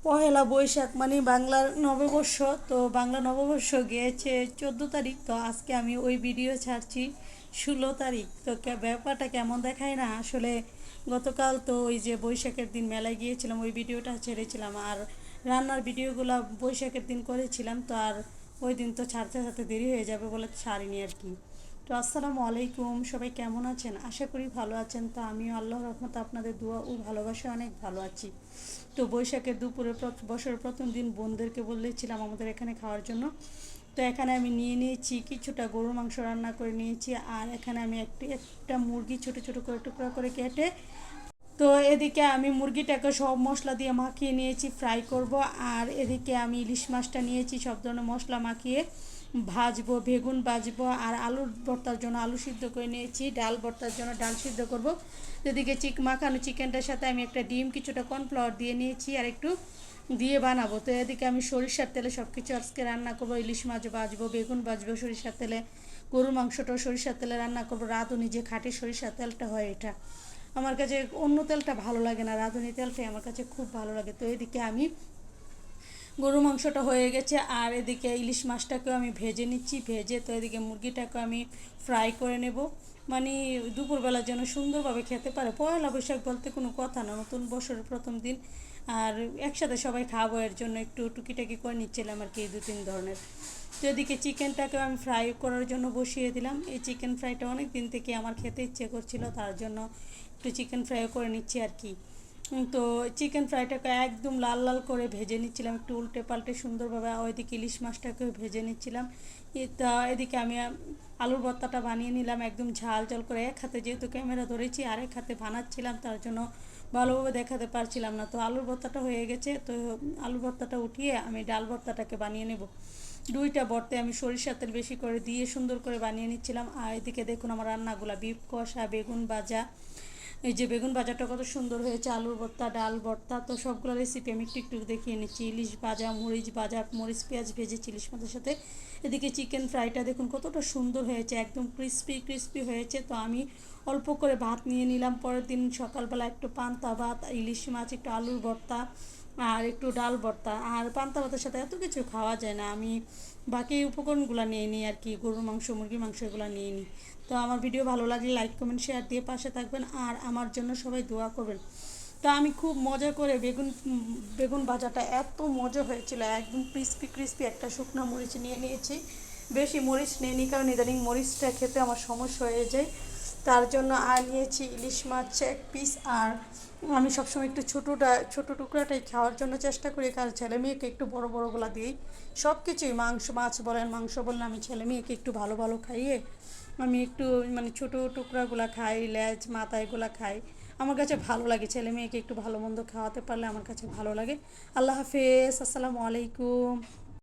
পহেলা বৈশাখ মানে বাংলার নববর্ষ। তো বাংলা নববর্ষ গিয়েছে 14 তারিখ, তো আজকে আমি ওই ভিডিও ছাড়ছি 16 তারিখ। তো ব্যাপারটা কেমন দেখায় না আসলে। গতকাল তো ওই যে বৈশাখের দিন মেলায় গিয়েছিলাম, ওই ভিডিওটা ছেড়েছিলাম। আর রান্নার ভিডিওগুলো বৈশাখের দিন করেছিলাম, তো আর ওই দিন তো ছাড়তে ছাড়তে দেরি হয়ে যাবে বলে ছাড়িনি আর কি। তো আসসালামু আলাইকুম, সবাই কেমন আছেন? আশা করি ভালো আছেন। তো আমিও আল্লাহর রহমতে আপনাদের দোয়া ও ভালোবাসা অনেক ভালো আছি। তো বৈশাখের দুপুরে বছরের প্রথম দিন বোনদেরকে বলেছিলাম আমাদের এখানে খাওয়ার জন্য। তো এখানে আমি নিয়ে নিয়েছি কিছুটা গরুর মাংস রান্না করে নিয়েছি, আর এখানে আমি একটা মুরগি ছোটো ছোটো করে টুকরা করে কেটে, তো এদিকে আমি মুরগিটাকে সব মশলা দিয়ে মাখিয়ে নিয়েছি, ফ্রাই করব। আর এদিকে আমি ইলিশ মাছটা নিয়েছি, সব ধরনের মশলা মাখিয়ে ভাজবো, বেগুন ভাজবো। আর আলুর ভর্তার জন্য আলু সিদ্ধ করে নিয়েছি, ডাল ভর্তার জন্য ডাল সিদ্ধ করব। এদিকে মাখানো চিকেনটার সাথে আমি একটা ডিম, কিছুটা কর্নফ্লাওয়ার দিয়ে নিয়েছি আর একটু দিয়ে বানাবো। তো এদিকে আমি সরিষার তেলে সব কিছু আজকে রান্না করবো, ইলিশ মাছ ভাজবো, বেগুন ভাজবো সরিষার তেলে, গরুর মাংসটাও সরিষার তেলে রান্না করবো। রাঁধুনি যে খাঁটি সরিষার তেলটা হয়, এটা আমার কাছে অন্য তেলটা ভালো লাগে না, রাঁধুনি তেলটাই আমার কাছে খুব ভালো লাগে। তো এদিকে আমি গরু মাংসটা হয়ে গেছে, আর এদিকে ইলিশ মাছটাকেও আমি ভেজে নিচ্ছি, ভেজে তো এদিকে মুরগিটাকে আমি ফ্রাই করে নেব। মানে দুপুরবেলা যেন সুন্দরভাবে খেতে পারে। পয়লা বৈশাখ বলতে কোনো কথা না, নতুন বছরের প্রথম দিন, আর একসাথে সবাই খাবো, এর জন্য একটু টুকিটাকি করে নিচ্ছিলাম আর কি, 2-3 ধরনের। তো এদিকে চিকেনটাকেও আমি ফ্রাই করার জন্য বসিয়ে দিলাম। এই চিকেন ফ্রাইটা অনেক দিন থেকে আমার খেতে ইচ্ছে করছিল, তার জন্য একটু চিকেন ফ্রাইও করে নিচ্ছি আর কি। তো চিকেন ফ্রাইটাকে একদম লাল লাল করে ভেজে নিচ্ছিলাম, একটু উল্টে পাল্টে সুন্দরভাবে। ওইদিকে ইলিশ মাছটাকেও ভেজে নিচ্ছিলাম। তা এদিকে আমি আলুর ভর্তাটা বানিয়ে নিলাম একদম ঝাল ঝাল করে। এক হাতে যেহেতু ক্যামেরা ধরেছি, আরেক হাতে বানাচ্ছিলাম, তার জন্য ভালোভাবে দেখাতে পারছিলাম না। তো আলুর ভর্তাটা হয়ে গেছে, তো আলুর ভর্তাটা উঠিয়ে আমি ডাল ভর্তাটাকে বানিয়ে নেব। দুইটা ভর্তে আমি সরিষার তেল বেশি করে দিয়ে সুন্দর করে বানিয়ে নিচ্ছিলাম। আর এদিকে দেখুন আমার রান্নাগুলা, বিফ কষা, বেগুন ভাজা। এই যে বেগুন ভাজাটা কত সুন্দর হয়েছে, আলুর ভর্তা, ডাল ভর্তা, তো সবগুলো রেসিপি আমি একটু একটু দেখিয়ে নিচ্ছি। ইলিশ ভাজা, মরিচ ভাজা, মরিচ পেঁয়াজ ভেজেছি ইলিশ মাছের সাথে। এদিকে চিকেন ফ্রাইটা দেখুন কতটা সুন্দর হয়েছে, একদম ক্রিস্পি ক্রিস্পি হয়েছে। তো আমি অল্প করে ভাত নিয়ে নিলাম। পরের দিন সকালবেলা একটু পান্তা ভাত, ইলিশ মাছ, একটু আলুর ভর্তা আর একটু ডাল ভর্তা। আর পান্তা ভাতের সাথে এত কিছু খাওয়া যায় না, আমি বাকি উপকরণগুলো নিয়ে নিই আর কি, গরুর মাংস, মুরগির মাংস এগুলো নিয়ে নিই। তো আমার ভিডিও ভালো লাগলে লাইক কমেন্ট শেয়ার দিয়ে পাশে থাকবেন, আর আমার জন্য সবাই দোয়া করবেন। তো আমি খুব মজা করে বেগুন ভাজাটা এত মজা হয়েছিল, একদম ক্রিস্পি ক্রিস্পি। একটা শুকনো মরিচ নিয়ে নিয়েছি, বেশি মরিচ নিয়ে কারণ ইদানিং মরিচটা খেতে আমার সমস্যা হয়ে যায়, তার জন্য। আর নিয়েছি ইলিশ মাছ 1 পিস। আর আমি সবসময় একটু ছোটো টুকরাটাই খাওয়ার জন্য চেষ্টা করি, কারণ ছেলে মেয়েকে একটু বড় বড়গুলা দিই। সব কিছুই মাংস, মাছ বলেন, মাংস বললে আমি ছেলে মেয়েকে একটু ভালো ভালো খাইয়ে আমি একটু মানে ছোটো টুকরাগুলা খাই, লেজ মাথা এগুলা খাই। আমার কাছে ভালো লাগে, ছেলে মেয়েকে একটু ভালো মন্দ খাওয়াতে পারলে আমার কাছে ভালো লাগে। আল্লাহ হাফেজ, আসসালামু আলাইকুম।